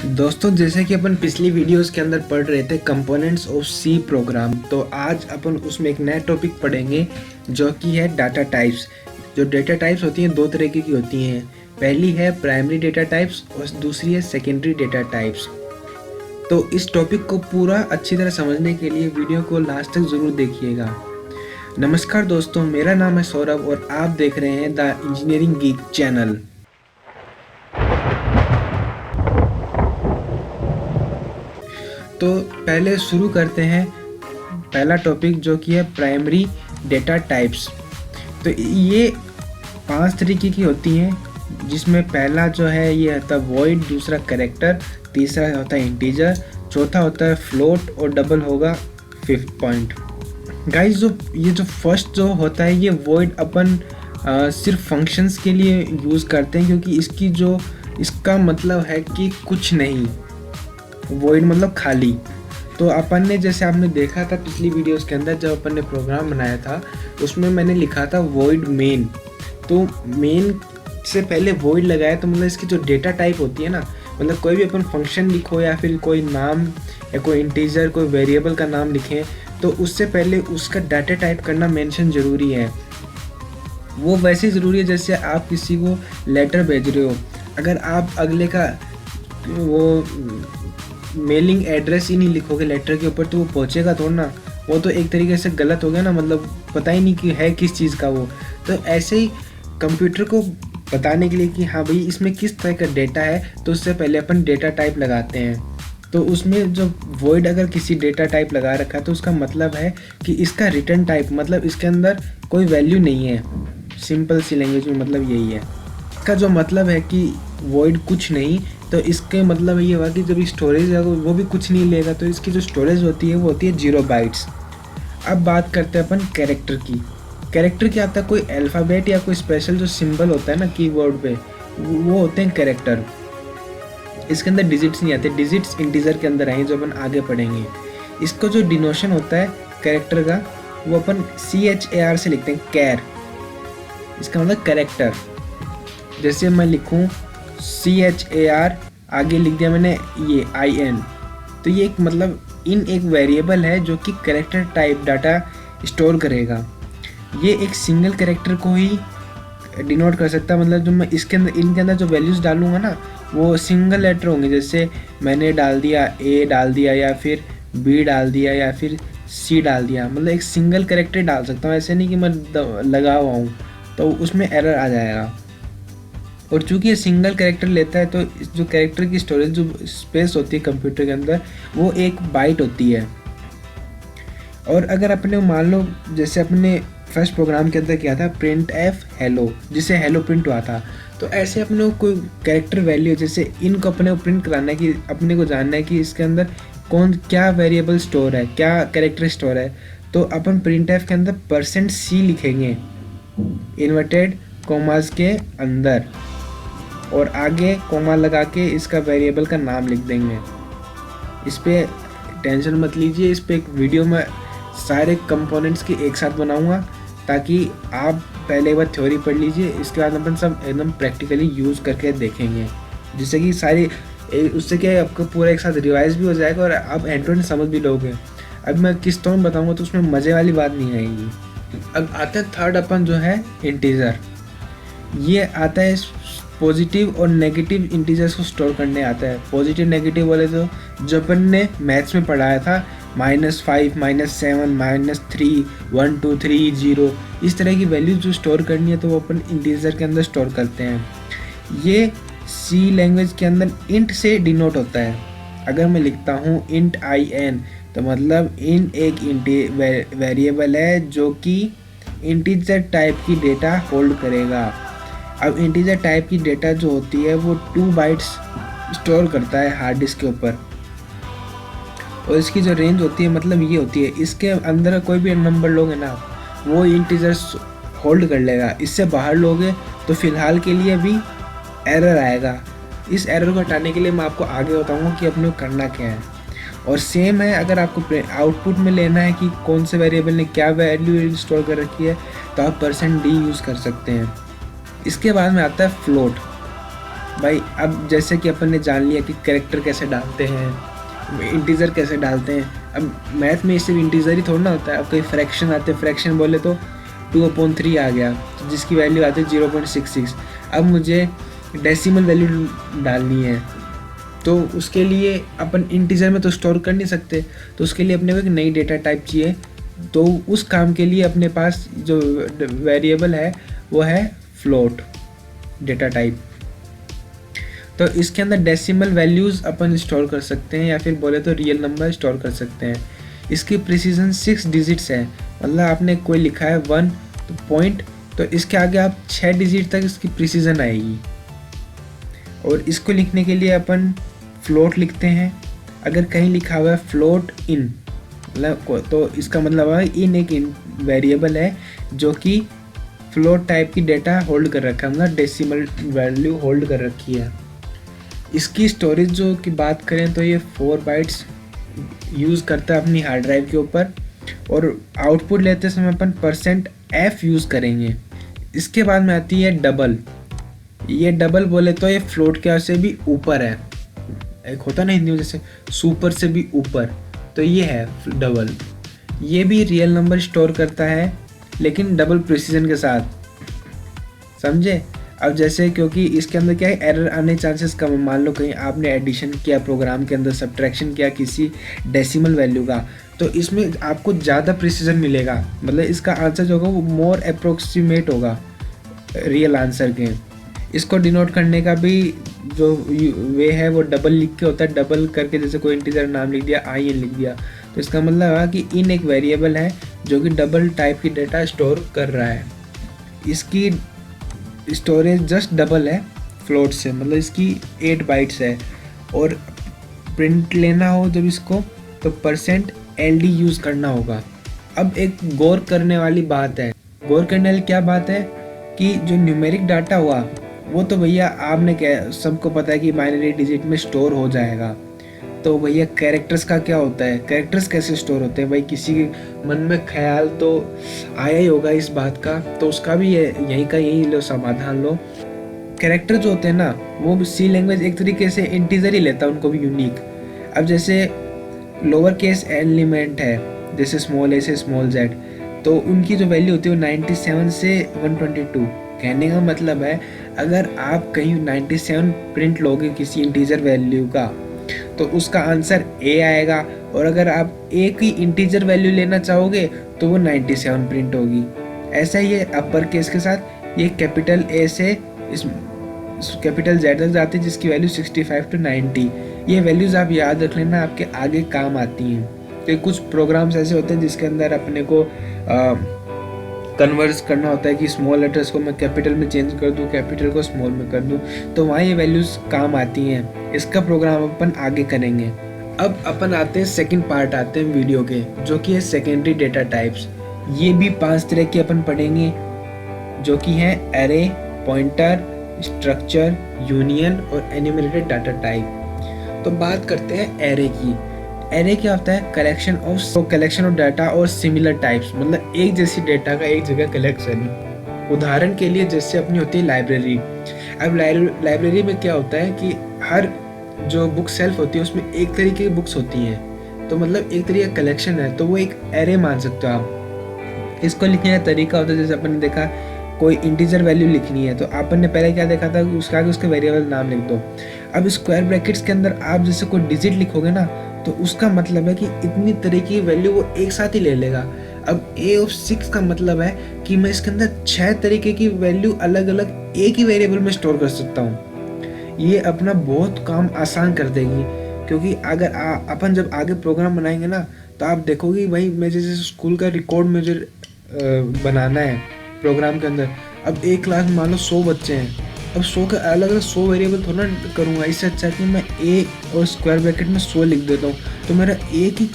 दोस्तों, जैसे कि अपन पिछली वीडियोस के अंदर पढ़ रहे थे कंपोनेंट्स ऑफ सी प्रोग्राम, तो आज अपन उसमें एक नया टॉपिक पढ़ेंगे जो कि है डाटा टाइप्स। जो डाटा टाइप्स होती हैं दो तरीके की होती हैं। पहली है प्राइमरी डेटा टाइप्स और दूसरी है सेकेंडरी डेटा टाइप्स। तो इस टॉपिक को पूरा अच्छी तरह समझने के लिए वीडियो को लास्ट तक ज़रूर देखिएगा। नमस्कार दोस्तों, मेरा नाम है सौरभ और आप देख रहे हैं द इंजीनियरिंग गीक चैनल। तो पहले शुरू करते हैं पहला टॉपिक जो कि है प्राइमरी डेटा टाइप्स। तो ये 5 तरीके की होती हैं, जिसमें पहला जो है ये होता है वॉइड, दूसरा कैरेक्टर, तीसरा होता है इंटीजर, चौथा होता है फ्लोट और डबल होगा फिफ्थ पॉइंट। गाइस, ये जो फर्स्ट जो होता है ये वॉइड अपन सिर्फ फंक्शंस के लिए यूज़ करते हैं, क्योंकि इसका मतलब है कि कुछ नहीं। वॉइड मतलब खाली। तो अपन ने, जैसे आपने देखा था पिछली वीडियोस के अंदर जब अपन ने प्रोग्राम बनाया था, उसमें मैंने लिखा था वॉइड मेन। तो मेन से पहले वॉइड लगाया, तो मतलब इसकी जो डेटा टाइप होती है ना, मतलब कोई भी अपन फंक्शन लिखो या फिर कोई नाम या कोई इंटीजर, कोई वेरिएबल का नाम लिखें, तो उससे पहले उसका डाटा टाइप करना मेंशन ज़रूरी है। वो वैसे ज़रूरी है जैसे आप किसी को लेटर भेज रहे हो। अगर आप अगले का वो मेलिंग एड्रेस ही नहीं लिखोगे लेटर के ऊपर, तो वो पहुंचेगा थोड़ा ना। वो तो एक तरीके से गलत हो गया ना, मतलब पता ही नहीं कि है किस चीज़ का वो। तो ऐसे ही कंप्यूटर को बताने के लिए कि हाँ भाई इसमें किस तरह का डेटा है, तो उससे पहले अपन डेटा टाइप लगाते हैं। तो उसमें जो वॉइड अगर किसी डेटा टाइप लगा रखा है, तो उसका मतलब है कि इसका रिटर्न टाइप, मतलब इसके अंदर कोई वैल्यू नहीं है। सिंपल सी लैंग्वेज में मतलब यही है। इसका जो मतलब है कि वॉइड कुछ नहीं, तो इसके मतलब ये हुआ कि जब स्टोरेज है वो भी कुछ नहीं लेगा। तो इसकी जो स्टोरेज होती है वो होती है 0 बाइट्स। अब बात करते हैं अपन कैरेक्टर की। कैरेक्टर क्या आता है? कोई अल्फ़ाबेट या कोई स्पेशल जो सिंबल होता है ना कीबोर्ड पे, वो होते हैं कैरेक्टर। इसके अंदर डिजिट्स नहीं आते, डिजिट्स इंटीजर के अंदर आएंगे जो अपन आगे पढ़ेंगे। इसको जो डिनोशन होता है कैरेक्टर का, वो अपन CHAR से लिखते हैं, कैर। इसका मतलब कैरेक्टर। जैसे मैं लिखूँ CHAR, आगे लिख दिया मैंने ये IN, तो ये एक मतलब इन एक वेरिएबल है जो कि कैरेक्टर टाइप डाटा स्टोर करेगा। ये एक सिंगल कैरेक्टर को ही डिनोट कर सकता है। मतलब जो मैं इसके अंदर इनके अंदर जो वैल्यूज़ डालूंगा ना, वो सिंगल लेटर होंगे। जैसे मैंने डाल दिया A डाल दिया, या फिर B डाल दिया, या फिर C डाल दिया, मतलब एक सिंगल कैरेक्टर डाल सकता हूँ। ऐसे नहीं कि मैं लगा हुआ हूँ, तो उसमें एरर आ जाएगा। और चूंकि ये सिंगल कैरेक्टर लेता है, तो जो कैरेक्टर की स्टोरेज जो स्पेस होती है कंप्यूटर के अंदर, वो 1 बाइट होती है। और अगर अपने मान लो, जैसे अपने फर्स्ट प्रोग्राम के अंदर किया था प्रिंट एफ हेलो, जिसे हेलो प्रिंट हुआ था, तो ऐसे अपने को कोई कैरेक्टर वैल्यू, जैसे इनको अपने को प्रिंट कराना है, कि अपने को जानना है कि इसके अंदर क्या वेरिएबल स्टोर है, क्या कैरेक्टर स्टोर है, तो अपन प्रिंट एफ के अंदर %C लिखेंगे इन्वर्टेड कॉमास के अंदर, और आगे कोमा लगा के इसका वेरिएबल का नाम लिख देंगे। इस पर टेंशन मत लीजिए, इस पर एक वीडियो में सारे कंपोनेंट्स की एक साथ बनाऊंगा, ताकि आप पहले एक बार थ्योरी पढ़ लीजिए, इसके बाद अपन सब एकदम प्रैक्टिकली यूज़ करके देखेंगे, जिससे कि उससे क्या आपको पूरा एक साथ रिवाइज भी हो जाएगा और आप एंड टू एंड समझ भी लोगे। अब मैं किस टोन बताऊँगा तो उसमें मज़े वाली बात नहीं आएगी। अब आता है थर्ड अपन जो है इंटीजर। ये आता है पॉजिटिव और नेगेटिव इंटीजर्स को स्टोर करने आता है। पॉजिटिव नेगेटिव वाले तो जो अपन ने मैथ्स में पढ़ाया था, -5, -7, -3, 1 2 3 0, इस तरह की वैल्यूज जो स्टोर करनी है, तो वो अपन इंटीजर के अंदर स्टोर करते हैं। ये सी लैंग्वेज के अंदर इंट से डिनोट होता है। अगर मैं लिखता हूँ int IN, तो मतलब इन एक वेरिएबल है जो कि इंटीजर टाइप की डेटा होल्ड करेगा। अब इंटीजर टाइप की डेटा जो होती है वो 2 बाइट्स स्टोर करता है हार्ड डिस्क के ऊपर, और इसकी जो रेंज होती है मतलब ये होती है, इसके अंदर कोई भी नंबर लोगे ना, वो इंटीजर्स होल्ड कर लेगा। इससे बाहर लोगे तो फ़िलहाल के लिए भी एरर आएगा। इस एरर को हटाने के लिए मैं आपको आगे बताऊंगा कि अपने को करना क्या है। और सेम है, अगर आपको आउटपुट में लेना है कि कौन से वेरिएबल ने क्या वैल्यू स्टोर कर रखी है, तो आप %D यूज़ कर सकते हैं। इसके बाद में आता है फ्लोट। भाई अब जैसे कि अपन ने जान लिया कि कैरेक्टर कैसे डालते हैं, इंटीजर कैसे डालते हैं। अब मैथ में सिर्फ इंटीजर ही थोड़ा ना होता है, अब कई फ्रैक्शन आते हैं, फ्रैक्शन बोले तो 2/3 आ गया, तो जिसकी वैल्यू आती है 0.66। अब मुझे डेसिमल वैल्यू डालनी है, तो उसके लिए अपन इंटीजर में तो स्टोर कर नहीं सकते, तो उसके लिए अपने को एक नई डेटा टाइप चाहिए। तो उस काम के लिए अपने पास जो वेरिएबल है वो है फ्लोट डेटा टाइप। तो इसके अंदर डेसिमल वैल्यूज़ अपन स्टोर कर सकते हैं या फिर बोले तो रियल नंबर स्टोर कर सकते हैं। इसकी प्रिसीजन 6 डिजिट्स है, मतलब आपने कोई लिखा है 1 तो पॉइंट, तो इसके आगे आप 6 डिजिट तक इसकी प्रिसीजन आएगी। और इसको लिखने के लिए अपन फ्लोट लिखते हैं। अगर कहीं लिखा हुआ है फ्लोट इन, मतलब तो इसका मतलब है इन एक वेरिएबल है जो कि फ्लोट टाइप की डेटा होल्ड कर रखा है, मतलब डेसिमल वैल्यू होल्ड कर रखी है। इसकी स्टोरेज जो की बात करें तो ये 4 बाइट्स यूज़ करता है अपनी हार्ड ड्राइव के ऊपर, और आउटपुट लेते समय अपन %f यूज़ करेंगे। इसके बाद में आती है डबल। ये डबल बोले तो ये फ्लोट के से भी ऊपर है, एक होता ना हिंदी में जैसे सुपर से भी ऊपर, तो ये है डबल। ये भी रियल नंबर स्टोर करता है लेकिन डबल प्रिसीजन के साथ, समझे। अब जैसे क्योंकि इसके अंदर क्या है, एरर आने चांसेस कम है। मान लो कहीं आपने एडिशन किया प्रोग्राम के अंदर, सब्ट्रैक्शन किया किसी डेसिमल वैल्यू का, तो इसमें आपको ज़्यादा प्रिसीजन मिलेगा, मतलब इसका आंसर जो होगा वो मोर अप्रोक्सीमेट होगा रियल आंसर के। इसको डिनोट करने का भी जो वे है वो डबल लिख के होता है। डबल करके जैसे कोई इंटीजर नाम लिख दिया, IN लिख दिया, तो इसका मतलब है कि इन एक वेरिएबल है जो कि डबल टाइप की डेटा स्टोर कर रहा है। इसकी स्टोरेज जस्ट डबल है फ्लोट से, मतलब इसकी 8 बाइट्स है। और प्रिंट लेना हो जब इसको तो %LD यूज़ करना होगा। अब एक गौर करने वाली बात है, गौर करने वाली क्या बात है कि जो न्यूमेरिक डाटा हुआ वो तो भैया आपने क्या सबको पता है कि बाइनरी डिजिट में स्टोर हो जाएगा। तो भैया कैरेक्टर्स का क्या होता है, कैरेक्टर्स कैसे स्टोर होते हैं, भाई किसी के मन में ख्याल तो आया ही होगा इस बात का, तो उसका भी यही लो समाधान लो। कैरेक्टर जो होते हैं ना वो सी लैंग्वेज एक तरीके से इंटीजर ही लेता है, उनको भी यूनिक। अब जैसे लोअर केस एलिमेंट है जैसे स्मॉल a से स्मॉल z, तो उनकी जो वैल्यू होती है वो 97 से 122। कहने का मतलब है अगर आप कहीं 97 प्रिंट लोगे किसी इंटीजर वैल्यू का तो उसका आंसर A आएगा, और अगर आप एक ही इंटीजर वैल्यू लेना चाहोगे तो वो 97 प्रिंट होगी। ऐसा ही है अपर केस के साथ, ये कैपिटल A से कैपिटल Z तक जाती है जिसकी वैल्यू 65 to 90। ये वैल्यूज़ आप याद रख लेना, आपके आगे काम आती हैं। तो कुछ प्रोग्राम्स ऐसे होते हैं जिसके अंदर अपने को कन्वर्स करना होता है कि स्मॉल लेटर्स को मैं कैपिटल में चेंज कर दूं, कैपिटल को स्मॉल में कर दूं, तो वहाँ ये वैल्यूज़ काम आती हैं। इसका प्रोग्राम अपन आगे करेंगे। अब अपन आते हैं सेकंड पार्ट आते हैं वीडियो के, जो कि है सेकेंडरी डेटा टाइप्स। ये भी 5 तरह के अपन पढ़ेंगे जो कि हैं एरे, पॉइंटर, स्ट्रक्चर, यूनियन और एन्यूमरेटेड डाटा टाइप। तो बात करते हैं एरे की। एरे क्या होता है, कलेक्शन ऑफ डाटा और सिमिलर टाइप्स, मतलब एक जैसी डेटा का एक जगह कलेक्शन। उदाहरण के लिए जैसे अपनी होती है लाइब्रेरी। अब लाइब्रेरी में क्या होता है कि हर जो बुक सेल्फ होती है उसमें एक तरीके की बुक्स होती हैं, तो मतलब एक तरीके का कलेक्शन है, तो वो एक एरे मान सकते हो आप। इसको लिखने का तरीका होता है जैसे अपन ने देखा कोई इंटीजर वैल्यू लिखनी है तो अपन ने पहले क्या देखा था कि उसका आगे उसके वेरिएबल नाम लिख दो। अब स्क्वायर ब्रैकेट्स के अंदर आप जैसे कोई डिजिट लिखोगे ना तो उसका मतलब है कि इतनी तरह की वैल्यू वो एक साथ ही ले लेगा। अब A6 का मतलब है कि मैं इसके अंदर 6 तरीके की वैल्यू अलग अलग एक ही वेरिएबल में स्टोर कर सकता हूँ। ये अपना बहुत काम आसान कर देगी, क्योंकि अगर अपन जब आगे प्रोग्राम बनाएंगे ना तो आप देखोगे भाई मैं जैसे स्कूल का रिकॉर्ड मुझे बनाना है प्रोग्राम के अंदर। अब एक क्लास में मान लो 100 बच्चे हैं, अब 100 का अलग अलग 100 वेरिएबल थोड़ा ना करूँगा। इससे अच्छा कि मैं ए और स्क्वायर ब्रैकेट में 100 लिख देता हूँ, तो मेरा एक ही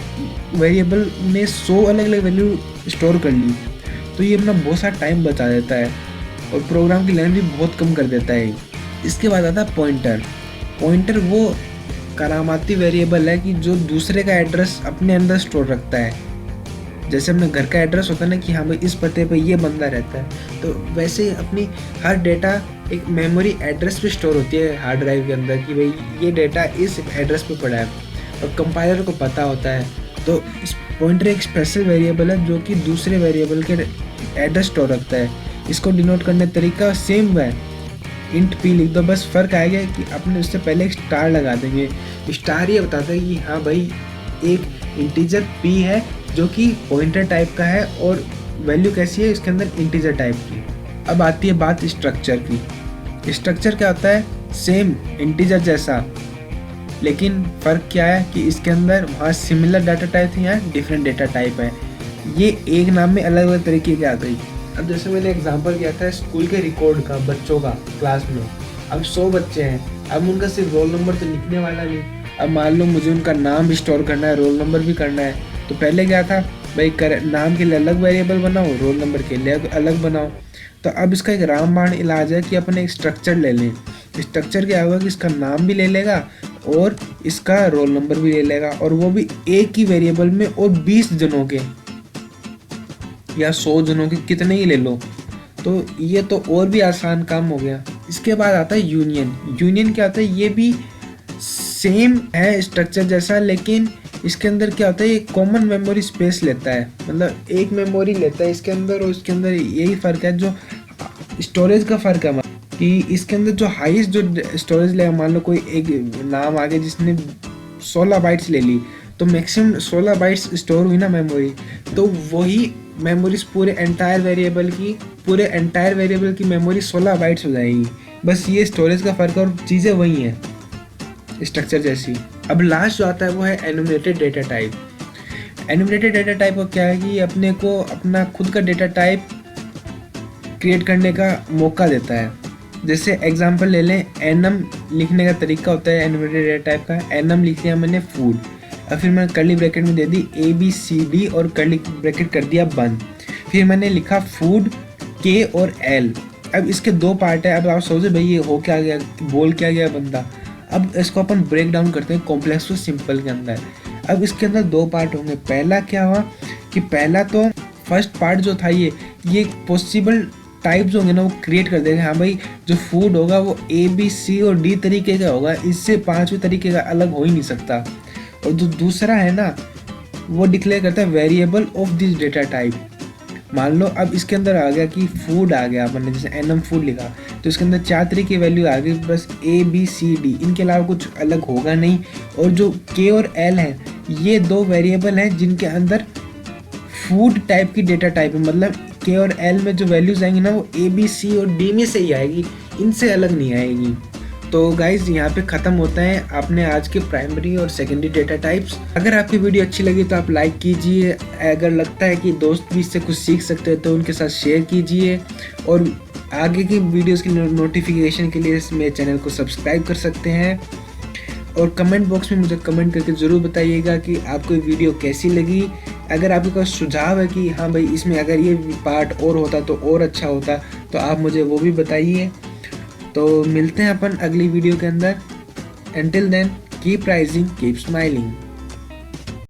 वेरिएबल में 100 अलग अलग वैल्यू स्टोर कर ली, तो ये अपना बहुत सारा टाइम बचा देता है और प्रोग्राम की लेंथ भी बहुत कम कर देता है। इसके बाद आता है पॉइंटर। पॉइंटर वो करामाती वेरिएबल है कि जो दूसरे का एड्रेस अपने अंदर स्टोर रखता है। जैसे अपने घर का एड्रेस होता है ना कि हाँ भाई इस पते पे ये बंदा रहता है, तो वैसे ही अपनी हर डेटा एक मेमोरी एड्रेस पे स्टोर होती है हार्ड ड्राइव के अंदर कि भाई ये डेटा इस एड्रेस पे पड़ा है, और कंपाइलर को पता होता है। तो इस पॉइंटर एक स्पेशल वेरिएबल है जो कि दूसरे वेरिएबल के एड्रेस स्टोर रखता है। इसको डिनोट करने का तरीका सेम है, इंट पी लिख दो, बस फ़र्क आएगा कि अपने उससे पहले एक स्टार लगा देंगे। स्टार ये बताता है कि हाँ भाई एक इंटीजर p है जो कि पॉइंटर टाइप का है और वैल्यू कैसी है इसके अंदर इंटीजर टाइप की। अब आती है बात स्ट्रक्चर की। स्ट्रक्चर क्या होता है, सेम इंटीजर जैसा, लेकिन फ़र्क क्या है कि इसके अंदर वहाँ सिमिलर डाटा टाइप थी, यहाँ डिफरेंट डेटा टाइप है। ये एक नाम में अलग अलग तरीके की आ गई। अब जैसे मैंने एग्जांपल किया था स्कूल के रिकॉर्ड का, बच्चों का क्लास में, अब 100 बच्चे हैं, अब उनका सिर्फ रोल नंबर तो लिखने वाला नहीं। अब मान लो मुझे उनका नाम भी स्टोर करना है, रोल नंबर भी करना है, तो पहले क्या था भाई नाम के लिए अलग वेरिएबल बनाओ, रोल नंबर के लिए अलग बनाओ। तो अब इसका एक रामबाण इलाज है कि अपन एक स्ट्रक्चर ले लें। स्ट्रक्चर क्या होगा कि इसका नाम भी ले लेगा और इसका रोल नंबर भी ले लेगा, और वो भी एक ही वेरिएबल में, और 20 जनों के या 100 जनों के कितने ही ले लो। तो ये तो और भी आसान काम हो गया। इसके बाद आता है यूनियन। यूनियन क्या होता है, ये भी सेम है स्ट्रक्चर जैसा, लेकिन इसके अंदर क्या होता है, ये कॉमन मेमोरी स्पेस लेता है, मतलब एक मेमोरी लेता है इसके अंदर, और इसके अंदर यही फ़र्क है जो स्टोरेज का फ़र्क है कि इसके अंदर जो हाईएस्ट जो स्टोरेज लेगा, मान लो कोई एक नाम आ गया जिसने 16 बाइट्स ले ली, तो मैक्सिमम 16 बाइट्स स्टोर हुई ना मेमोरी, तो वही मेमोरीज पूरे एंटायर वेरिएबल की मेमोरी 16 बाइट्स हो जाएगी। बस ये स्टोरेज का फ़र्क और चीज़ें वही हैं स्ट्रक्चर जैसी। अब लास्ट जो आता है वो है एनुमरेटेड डेटा टाइप। एनुमरेटेड डेटा टाइप को क्या है कि अपने को अपना खुद का डेटा टाइप क्रिएट करने का मौका देता है। जैसे एग्जांपल ले लें, एनम लिखने का तरीका होता है एनुमरेटेड डेटा टाइप का। एनम लिख लिया मैंने फूड, और फिर मैंने कर्ली ब्रैकेट में दे दी ABCD और कर्ली ब्रैकेट कर दिया बंद। फिर मैंने लिखा फूड K और L। अब इसके 2 पार्ट है। अब आप सोचो भाई ये हो क्या गया, बोल क्या गया बंदा। अब इसको अपन ब्रेक डाउन करते हैं कॉम्प्लेक्स टू सिंपल के अंदर। अब इसके अंदर 2 पार्ट होंगे। पहला क्या हुआ कि पहला तो फर्स्ट पार्ट जो था ये पॉसिबल टाइप्स होंगे ना, वो क्रिएट कर देंगे। हाँ भाई जो फूड होगा वो A B C और D तरीके का होगा, इससे 5वें तरीके का अलग हो ही नहीं सकता। और जो दूसरा है ना, वो डिक्लेयर करता है variable of this data type. मान लो अब इसके अंदर आ गया कि फूड आ गया, अपन ने जैसे एनम फूड लिखा, तो इसके अंदर 4 तरीके की वैल्यू आ गई, बस ABCD, इनके अलावा कुछ अलग होगा नहीं। और जो K और L है, ये 2 वेरिएबल हैं जिनके अंदर फूड टाइप की डेटा टाइप है, मतलब K और L में जो वैल्यूज आएंगी ना वो ABC और D में से ही आएगी, इनसे अलग नहीं आएगी। तो गाइज यहाँ पे ख़त्म होता है आपने आज के प्राइमरी और सेकेंडरी डेटा टाइप्स। अगर आपकी वीडियो अच्छी लगी तो आप लाइक कीजिए, अगर लगता है कि दोस्त भी इससे कुछ सीख सकते हैं तो उनके साथ शेयर कीजिए, और आगे की वीडियोस की नोटिफिकेशन के लिए मेरे चैनल को सब्सक्राइब कर सकते हैं। और कमेंट बॉक्स में मुझे कमेंट करके ज़रूर बताइएगा कि आपको वीडियो कैसी लगी। अगर आपके पास सुझाव है कि हाँ भाई इसमें अगर ये पार्ट और होता तो और अच्छा होता, तो आप मुझे वो भी बताइए। तो मिलते हैं अपन अगली वीडियो के अंदर। Until then, keep rising, keep smiling.